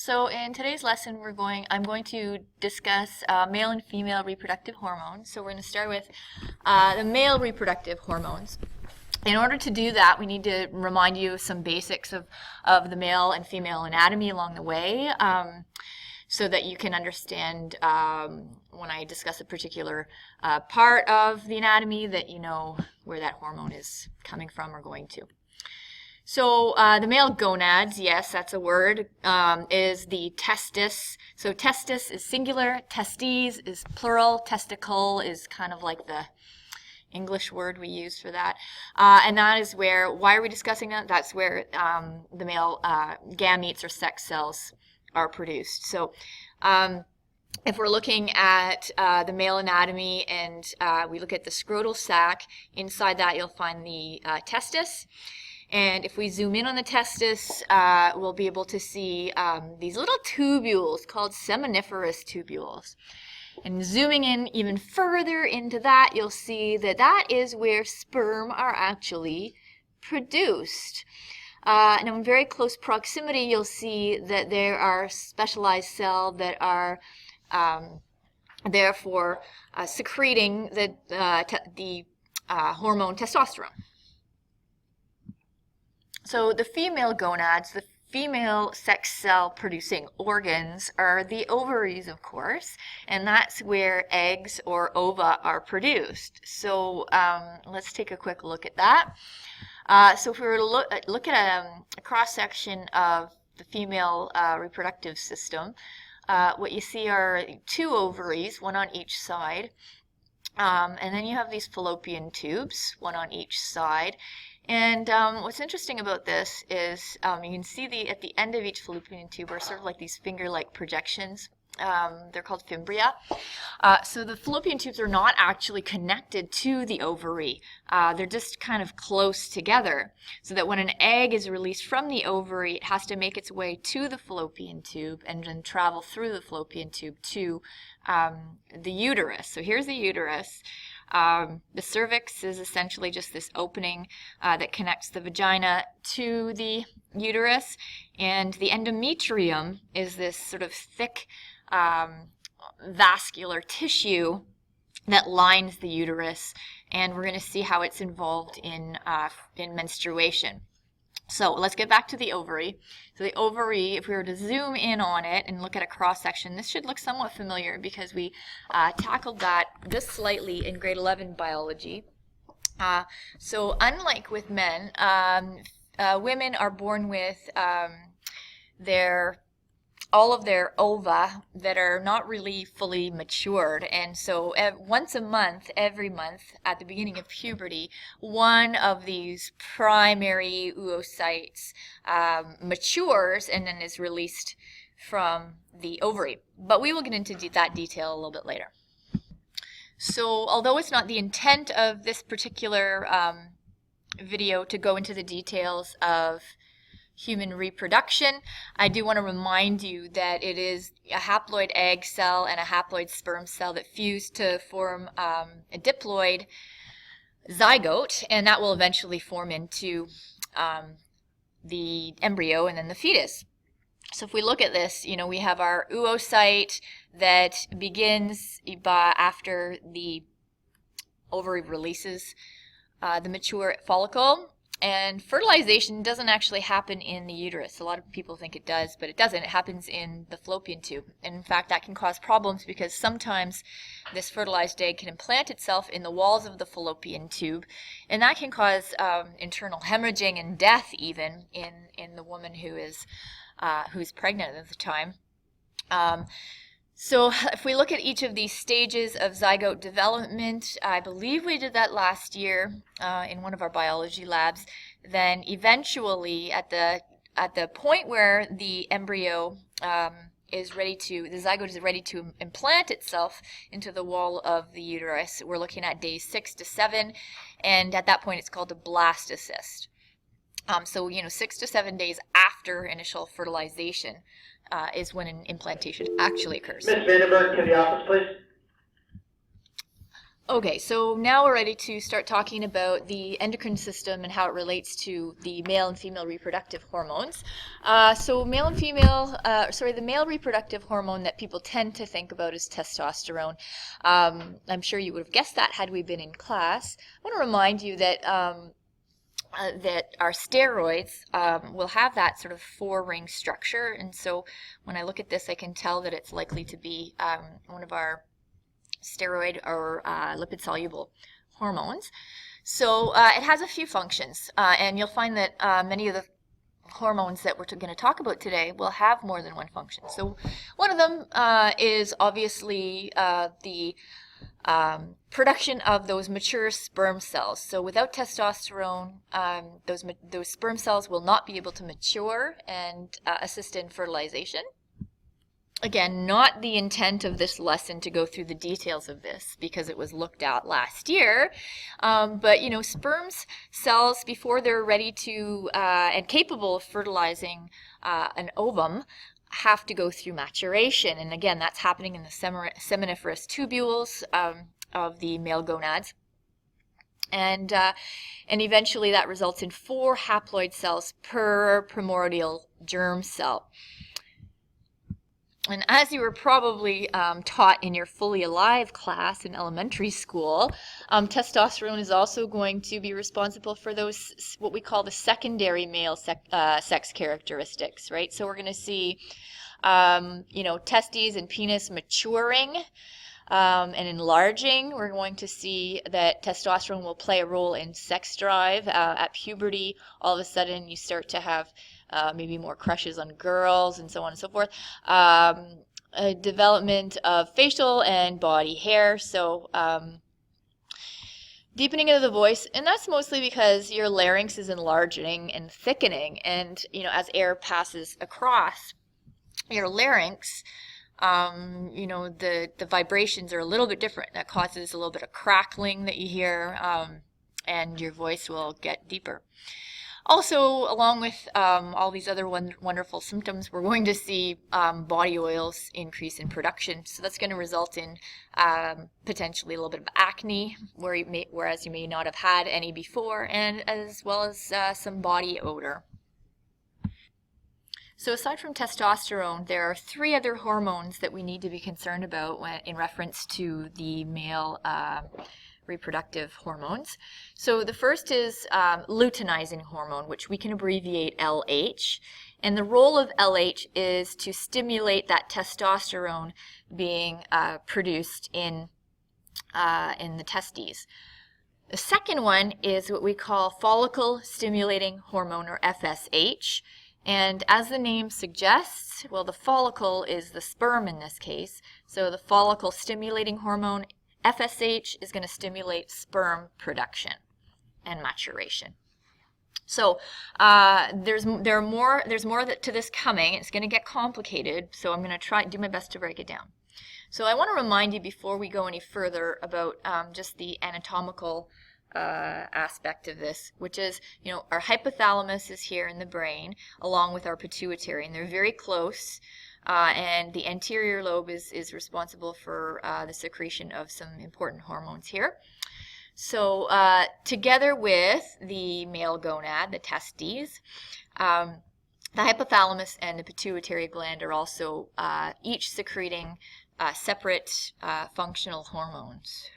So in today's lesson, I'm going to discuss male and female reproductive hormones. So we're going to start with the male reproductive hormones. In order to do that, we need to remind you of some basics of the male and female anatomy along the way, so that you can understand when I discuss a particular part of the anatomy that you know where that hormone is coming from or going to. So the male gonads, yes, that's a word, is the testis. So testis is singular, testes is plural, testicle is kind of like the English word we use for that. And that is where, why are we discussing that? That's where the male gametes or sex cells are produced. So if we're looking at the male anatomy and we look at the scrotal sac, inside that you'll find the testis. And if we zoom in on the testis, we'll be able to see these little tubules called seminiferous tubules. And zooming in even further into that, you'll see that that is where sperm are actually produced. And in very close proximity, you'll see that there are specialized cells that are therefore secreting the hormone testosterone. So the female gonads, the female sex cell producing organs, are the ovaries, of course, and that's where eggs or ova are produced. So let's take a quick look at that. So if we were to look at a cross-section of the female reproductive system, what you see are two ovaries, one on each side, and then you have these fallopian tubes, one on each side. And what's interesting about this is you can see at the end of each fallopian tube are sort of like these finger-like projections. They're called fimbria. So the fallopian tubes are not actually connected to the ovary. They're just kind of close together, so that when an egg is released from the ovary, it has to make its way to the fallopian tube and then travel through the fallopian tube to the uterus. So here's the uterus. The cervix is essentially just this opening that connects the vagina to the uterus, and the endometrium is this sort of thick vascular tissue that lines the uterus, and we're going to see how it's involved in menstruation. So let's get back to the ovary. So the ovary, if we were to zoom in on it and look at a cross-section, this should look somewhat familiar because we tackled that just slightly in grade 11 biology. So unlike with men, women are born with all of their ova that are not really fully matured, and so once a month, every month at the beginning of puberty, one of these primary oocytes matures and then is released from the ovary. But we will get into that detail a little bit later. So although it's not the intent of this particular video to go into the details of human reproduction, I do want to remind you that it is a haploid egg cell and a haploid sperm cell that fuse to form a diploid zygote, and that will eventually form into the embryo and then the fetus. So if we look at this, you know, we have our oocyte that begins after the ovary releases the mature follicle. And fertilization doesn't actually happen in the uterus. A lot of people think it does, but it doesn't. It happens in the fallopian tube. And in fact, that can cause problems because sometimes this fertilized egg can implant itself in the walls of the fallopian tube, and that can cause internal hemorrhaging and death even in the woman who's pregnant at the time. So if we look at each of these stages of zygote development, I believe we did that last year in one of our biology labs, then eventually at the point where the embryo the zygote is ready to implant itself into the wall of the uterus, we're looking at days 6 to 7, and at that point it's called a blastocyst. So, 6 to 7 days after initial fertilization is when an implantation actually occurs. Ms. Vandenberg, to the office, please. Okay, so now we're ready to start talking about the endocrine system and how it relates to the male and female reproductive hormones. The male reproductive hormone that people tend to think about is testosterone. I'm sure you would have guessed that had we been in class. I want to remind you that that our steroids will have that sort of four-ring structure, and so when I look at this, I can tell that it's likely to be one of our steroid or lipid-soluble hormones. So it has a few functions, and you'll find that many of the hormones that we're going to talk about today will have more than one function. So one of them is obviously the production of those mature sperm cells. So without testosterone, those sperm cells will not be able to mature and assist in fertilization. Again, not the intent of this lesson to go through the details of this because it was looked at last year. But sperm cells, before they're ready to and capable of fertilizing an ovum, have to go through maturation. And again, that's happening in the seminiferous tubules of the male gonads. And eventually that results in 4 haploid cells per primordial germ cell. And as you were probably taught in your Fully Alive class in elementary school, testosterone is also going to be responsible for those, what we call the secondary male sex characteristics, right? So we're going to see, testes and penis maturing and enlarging. We're going to see that testosterone will play a role in sex drive. At puberty, all of a sudden you start to have maybe more crushes on girls and so on and so forth. A development of facial and body hair. So deepening of the voice, and that's mostly because your larynx is enlarging and thickening. And, as air passes across your larynx, the vibrations are a little bit different. That causes a little bit of crackling that you hear, and your voice will get deeper. Also, along with all these other wonderful symptoms, we're going to see body oils increase in production. So that's going to result in potentially a little bit of acne, whereas you may not have had any before, and as well as some body odor. So aside from testosterone, there are 3 other hormones that we need to be concerned about in reference to the male reproductive hormones. So the first is luteinizing hormone, which we can abbreviate LH. And the role of LH is to stimulate that testosterone being produced in the testes. The second one is what we call follicle stimulating hormone, or FSH. And as the name suggests, well, the follicle is the sperm in this case. So the follicle stimulating hormone, FSH, is going to stimulate sperm production and maturation. So there's more to this coming. It's going to get complicated, so I'm going to try do my best to break it down. So I want to remind you before we go any further about just the anatomical aspect of this, which is, our hypothalamus is here in the brain along with our pituitary, and they're very close, and the anterior lobe is responsible for the secretion of some important hormones here. So together with the male gonad, the testes, the hypothalamus and the pituitary gland are also each secreting separate functional hormones.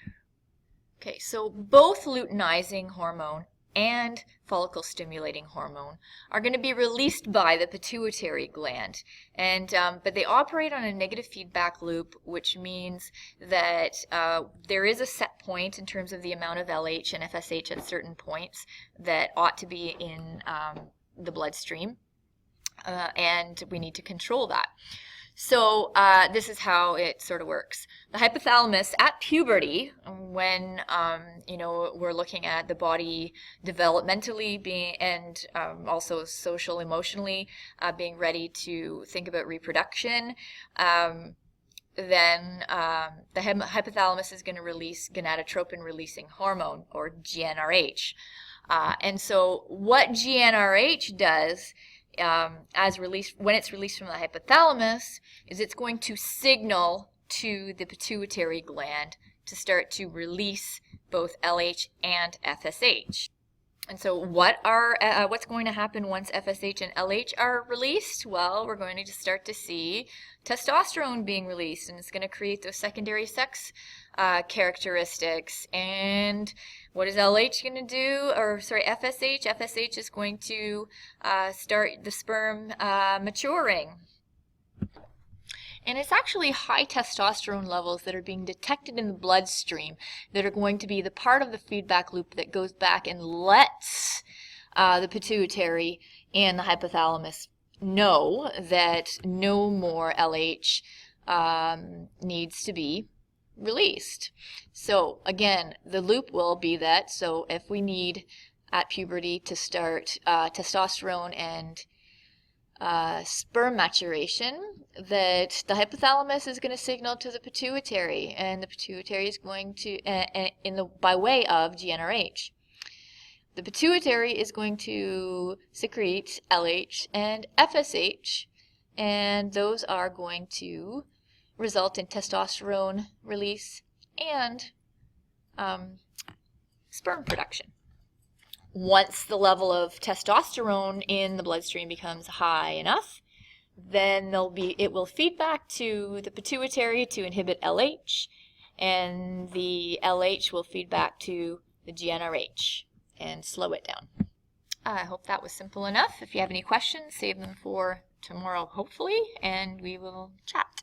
Okay, so both luteinizing hormone and follicle stimulating hormone are going to be released by the pituitary gland, and but they operate on a negative feedback loop, which means that there is a set point in terms of the amount of LH and FSH at certain points that ought to be in the bloodstream, and we need to control that. So this is how it sort of works. The hypothalamus at puberty, when we're looking at the body developmentally being and also social emotionally being ready to think about reproduction, then the hypothalamus is going to release gonadotropin releasing hormone, or GnRH. And so what GnRH does when it's released from the hypothalamus, is it's going to signal to the pituitary gland to start to release both LH and FSH. And so what's going to happen once FSH and LH are released? Well, we're going to just start to see testosterone being released, and it's going to create those secondary sex characteristics. And what is LH going to do? Or sorry, FSH? FSH is going to start the sperm maturing. And it's actually high testosterone levels that are being detected in the bloodstream that are going to be the part of the feedback loop that goes back and lets the pituitary and the hypothalamus know that no more LH needs to be released. So again, the loop will be that, so if we need at puberty to start testosterone and sperm maturation, that the hypothalamus is going to signal to the pituitary, and the pituitary is going to, by way of GnRH. The pituitary is going to secrete LH and FSH, and those are going to result in testosterone release and sperm production. Once the level of testosterone in the bloodstream becomes high enough, then it will feed back to the pituitary to inhibit LH, and the LH will feed back to the GnRH and slow it down. I hope that was simple enough. If you have any questions, save them for tomorrow, hopefully, and we will chat.